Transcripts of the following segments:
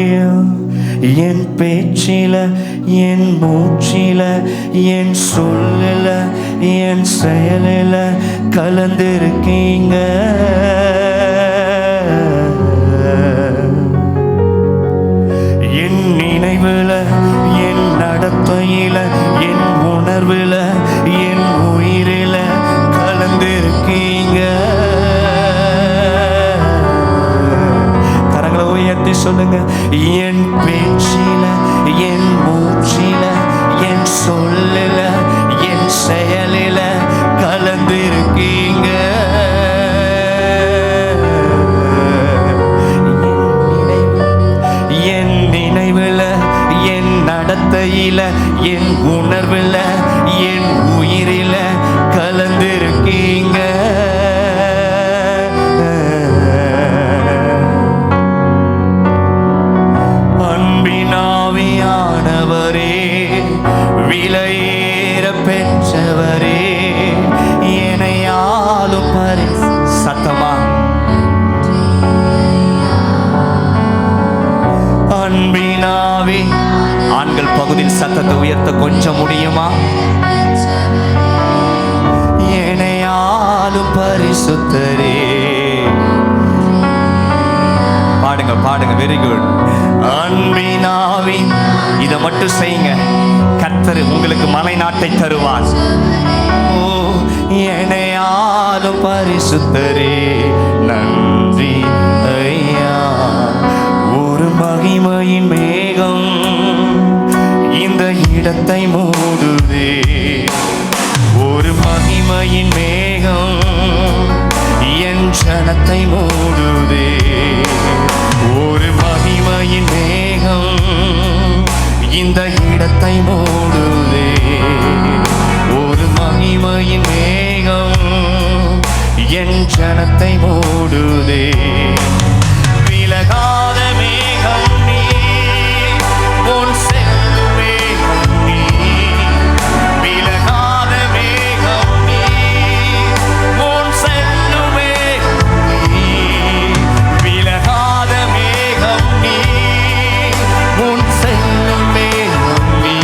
என் பேச்சில, என் மூச்சில, என் சொல்லில, என் செயலில கலந்திருக்கீங்க. என் நினைவுல, என் நடத்தையில, என் உணர்வுல, என் உயிரில கலந்திருக்கீங்க. கரங்களை உயர்த்தி சொல்லுங்க. என் பேச்சில, என் மூச்சில, என் சொல்லில, என் செயலில கலந்திருக்கீங்க. என் நினைவுல, என் நடத்தையில, என் உணர்வுல, என் உயிரில கலந்திருக்கீங்க. அன்பினாவியானவரே, விலையேற பெற்றவரே, என்னையாலும் சத்தமா அன்பினாவி. ஆண்கள் பகுதியில் சத்தத்தை உயர்த்த கொஞ்சம் முடியுமா? என்னையாலும் பரிசுத்தரே. பாடுங்க பாடுங்க, வெரி குட். அன்பினாவி. இதை மட்டும் செய்யுங்க, கர்த்தர் உங்களுக்கு மலை நாட்டை தருவார். ஓ என்னையாலும் பரிசுத்தரே, நன்றி ஐயா. ஒரு மகிமையின் மேகம் இந்த இடத்தை மூடுதே. ஒரு மகிமையின் மேகம் என் ஜனத்தை மூடுதே. ஒரு மகிமையின் மேகம் இந்த இடத்தை மூடுதே. ஒரு மகிமையின் மேகம் என் ஜனத்தை மூடுதே. விலகாத மேகம் நீ, உன் செல்லும் மேகம் நீ. விலகாத மேகம் நீ, உன் செல்லும் மேகம் நீ. விலகாத மேகம் நீ, உன் செல்லும் மேகம் நீ.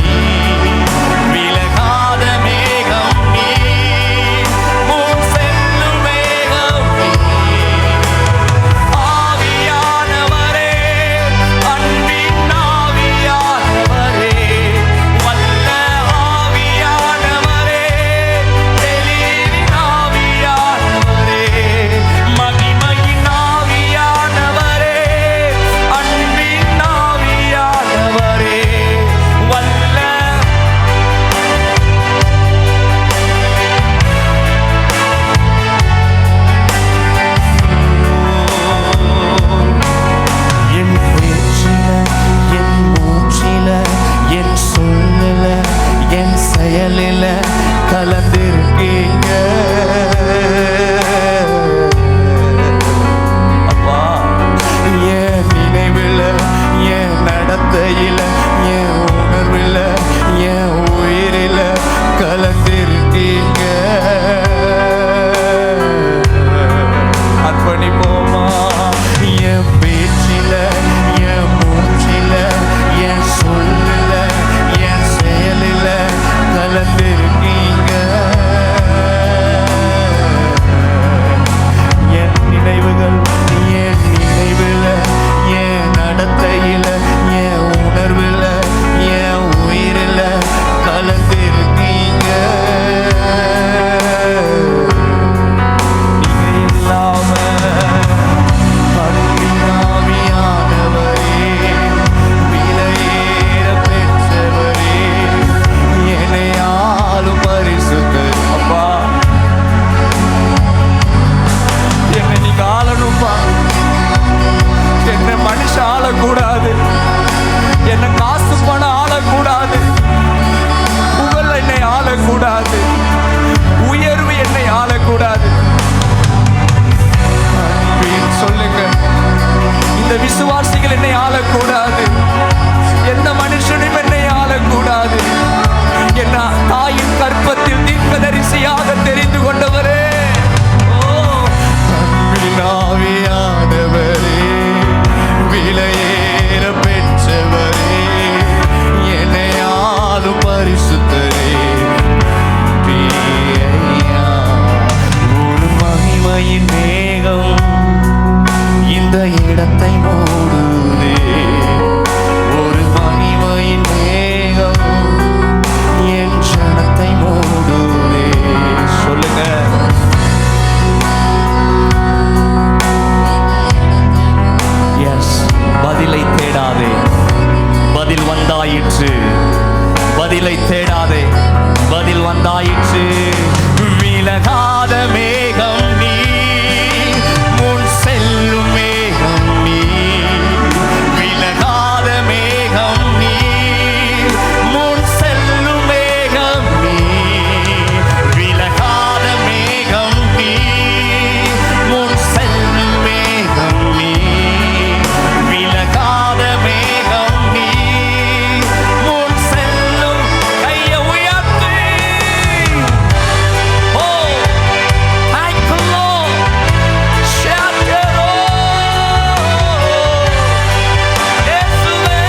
விலகாத மேகம் நீ, உன் செல்லும் மேகம் நீ. மகிமையின் மேகம் இந்த இடத்தை மூடுதே. ஒரு மகிமையின் மேகம் என் ஜனத்தை மூடுதே. சொல்லுங்க. எஸ், பதிலை தேடாதே, பதில் வந்தாயிற்று. பதிலை தேடாதே, பதில் வந்தாயிற்று. விலகாத மேகம் நீ, முன் செல்லும் மேகம் நீ. விலகாத மேகம் நீ, முன் செல்லும் மேகம் நீ. விலகாத மேகம் நீ, முன் செல்லும் மேகம் நீ. விலகாத மேகம் நீ, முன் செல்லும். கையை உயர்த்தி. ஓ, thank you Lord. Shout it Lord. இயேசுவே.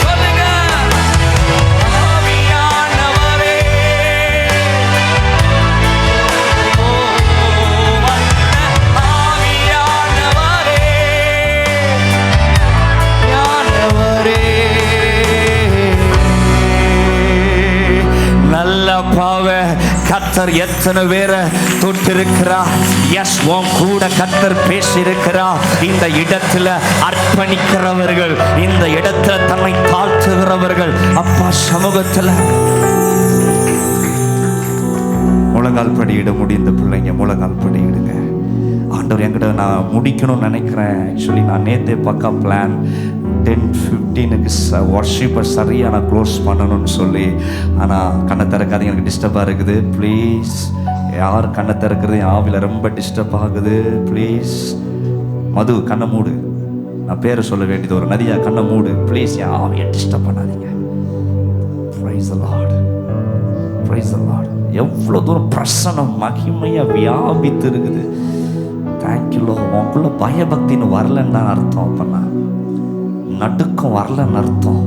சொல்லுங்க. ஆவியானவரே. ஓ, வல்ல ஆவியானவரே. ஆவியானவரே. நல்ல பாவ கர்த்தர் எத்தனை பேரை தொட்டிருக்கிறார். எஸ், உன் கூட கர்த்தர் பேசியிருக்கிறார். இந்த இடத்துல அர்ப்பணிக்கிறவர்கள், இந்த இடத்துல தன்னை தாழ்த்துகிறவர்கள், அப்பா சமூகத்தில் முழங்கால் படியிட முடிந்த பிள்ளைங்க முழங்கால் படியிடுங்க. ஆண்டவர் என்கிட்ட நான் முடிக்கணும்னு நினைக்கிறேன். ஆக்சுவலி நான் நேற்றே பக்கா பிளான் 10:15க்கு வர்ஷிப்பை சரியாக நான் க்ளோஸ் பண்ணணும்னு சொல்லி, ஆனால் கண்ணை திறக்காதீங்க, எனக்கு டிஸ்டர்பாக இருக்குது. ப்ளீஸ், யார் கண்ணை திறக்கிறது என் ஆவியில் ரொம்ப டிஸ்டர்ப் ஆகுது. ப்ளீஸ் மது, கண்ணை மூடு. நான் பேரை சொல்ல வேண்டியது ஒரு நதியா, கண்ணை மூடு ப்ளீஸ். என் ஆவியை டிஸ்டர்ப் பண்ணாதீங்க. Praise the Lord, praise the Lord. எவ்வளோ தூரம் பிரசன்னம் மகிமையாக வியாபித்து இருக்குது. Thank you low. உங்களுக்குள்ள பயபக்தின்னு வரலன்னு தான் அர்த்தம். அப்பன்னா நடுக்கம் வரலன்னு அர்த்தம்.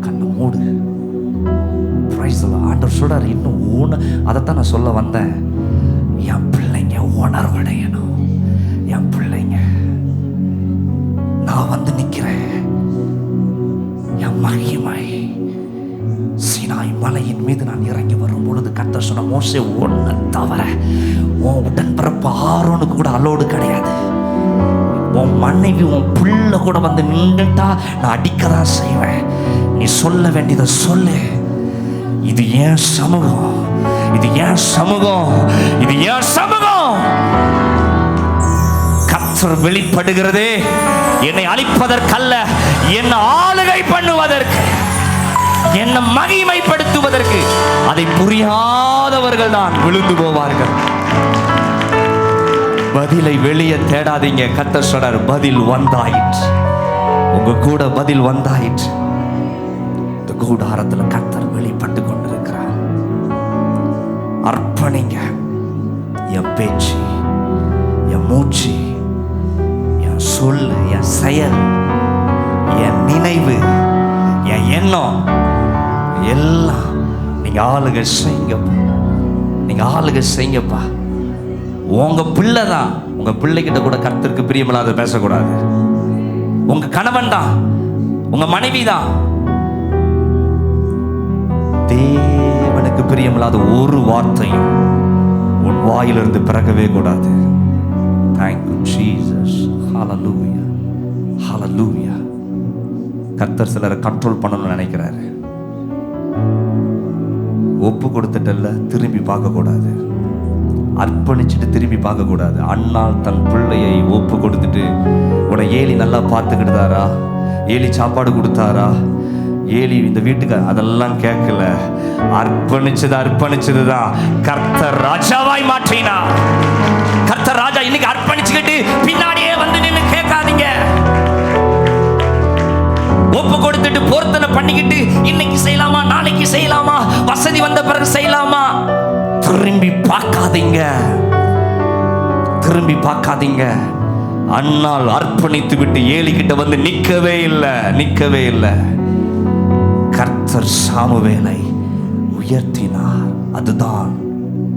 கண்ணை மூடு. Praise the Lord. ஆண்டவர் சொல்றாரு இன்னும் அதைத்தான் நான் சொல்ல வந்தேன். என் பிள்ளைங்க உணர்வடையணும். என் பிள்ளைங்க, நான் வந்து நிற்கிறேன். என் மகிமை சீனாய் மலையின் மீது நான் இறங்கி வரும் பொழுது கர்த்தர் சொன்ன, மோசே ஒன்றை தவிர உன் உடன்பிறப்பு ஆரோனுக்கு கூட அலோடு கிடையாது. உன் மனைவி உன் பிள்ளை கூட வந்து நின்றுட்டா நான் அடிக்கதான் செய்வேன். நீ சொல்ல வேண்டியதை சொல்லு. இது ஏன் சமூகம், இது ஏன் சமூகம், இது ஏன் சமூகம். கர்த்தர் வெளிப்படுகிறதே என்னை அழிப்பதற்கல்ல, என்னை ஆளுகை பண்ணுவதற்கு, என்னை மகிமைப்படுத்துவதற்கு. அதை புரியாதவர்கள் தான் விழுந்து போவார்கள். பதிலை வெளியே தேடாதீங்க. கர்த்தர் சொல்றார், பதில் வந்தாயிற்று. உங்க கூட பதில் வந்தாயிற்று. இந்த கூடாரத்தில் கர்த்தர் வெளிப்பட்டு கொண்டிருக்கிறார். அர்ப்பணிங்க. என் பேச்சு, என் மூச்சு, என் சொல், என் செயல், என் நினைவு, என் எண்ணம் எல்லாம் நீங்க ஆளுகை செய்யுங்கப்பா. நீங்க ஆளுகை செய்யுங்கப்பா. உங்க பிள்ளை தான். உங்க பிள்ளைகிட்ட கூட கர்த்தருக்கு பிரியமில்லாத பேசக்கூடாது. உங்க கணவன் தான், உங்க மனைவி தான். தேவனுக்கு பிரியமில்லாத ஒரு வார்த்தையும் உன் வாயிலிருந்து பிறக்கவே கூடாது. Thank you Jesus. Hallelujah. Hallelujah. கர்த்தர் சிலரை கண்ட்ரோல் பண்ணணும்னு நினைக்கிறாரு. ஒப்பு கொடுத்துட்டல்ல, திரும்பி பார்க்க கூடாது. அர்ப்பணிச்சுட்டு திரும்பி பார்க்க கூடாது. அண்ணால் தன் பிள்ளையை ஒப்பு கொடுத்துட்டு, உன ஏலி நல்லா பார்த்துக்கிட்டாரா, ஏலி சாப்பாடு கொடுத்தாரா, ஏலி இந்த வீட்டுக்கு, அதெல்லாம் கேட்கல. அர்ப்பணிச்சதுதான் கர்த்தர் ராஜாவாய் மாற்றினா. கர்த்தர் ராஜா இன்னைக்கு அர்ப்பணிச்சுக்கிட்டு பின்னாடியே வந்து நின்று கேட்காதீங்க. ஒப்பு கொடுத்துட்டு பொருத்தனை பண்ணிக்கிட்டு இன்னைக்கு செய்யலாமா, நாளைக்கு செய்யலாமா, வசதி வந்த பிறகு செய்யலாமா, திரும்பி பார்க்காதீங்க. திரும்பி பார்க்காதீங்க. அண்ணால் அர்ப்பணித்து விட்டு ஏலிக்கிட்ட வந்து நிற்கவே இல்லை. கர்த்தர் சாமுவேலை உயர்த்தினார். அதுதான்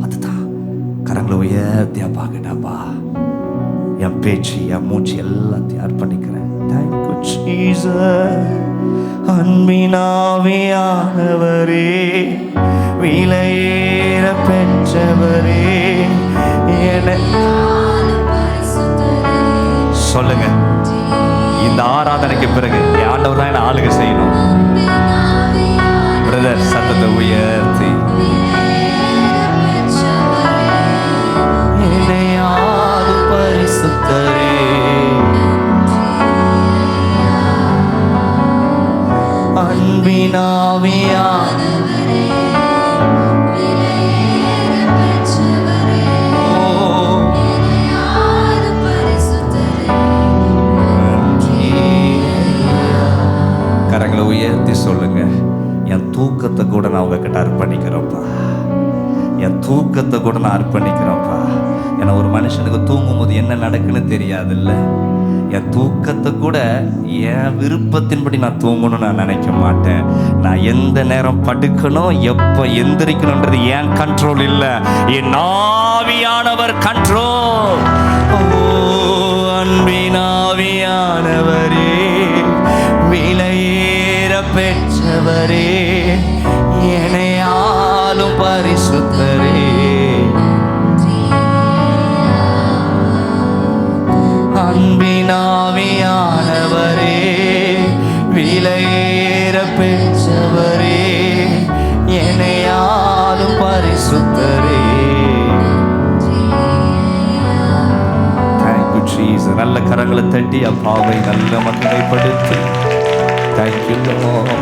அதுதான். கரங்களை உயர்த்தியா பாக்கட்டாப்பா. என் பேச்சு, என் மூச்சு எல்லாத்தையும் அர்ப்பணிக்கிறேன். Thank you Jesus. அன்பினாவியானவரே, விலையேற பெற்றவரே, சொல்லுங்க. இந்த ஆராதனைக்கு பிறகு ஆண்டவர் தான் என்ன ஆளுகை செய்யணும். பிரதர், சத்தத்தை உயர்த்தி என்னையாவது பரிசுத்தரே, அன்பினாவியானவரே, கரங்களை உயர்த்தி சொல்லுங்க. என் தூக்கத்தை கூட நான் உங்ககிட்ட அர்ப்பணிக்கிறேன்ப்பா. என் தூக்கத்தை கூட நான் அர்ப்பணிக்கிறேன்ப்பா. ஏன்னா ஒரு மனுஷனுக்கு தூங்கும்போது என்ன நடக்குன்னு தெரியாதுல்ல. என் தூக்கத்தை கூட என் விருப்பத்தின்படி நான் தூங்கணும்னு நான் நினைக்க மாட்டேன். நான் எந்த நேரம் படுக்கணும், எப்போ எந்திரிக்கணுன்றது என் கண்ட்ரோல் இல்லை, என் ஆவியானவர் கண்ட்ரோல். ஓ அன்பினாவியானவரே, விலையேற பெற்றவரே, என்னையாலும் பரிசுத்தரே, அன்பினாவியானவரே, விலையேற பெற்றவரே, என்னையாலும் பரிசுத்தரே. Thank you Jesus. நல்ல கரங்களை தட்டி அப்பாவை நல்ல மகிமைப்படுத்தி. தேங்க்யூ.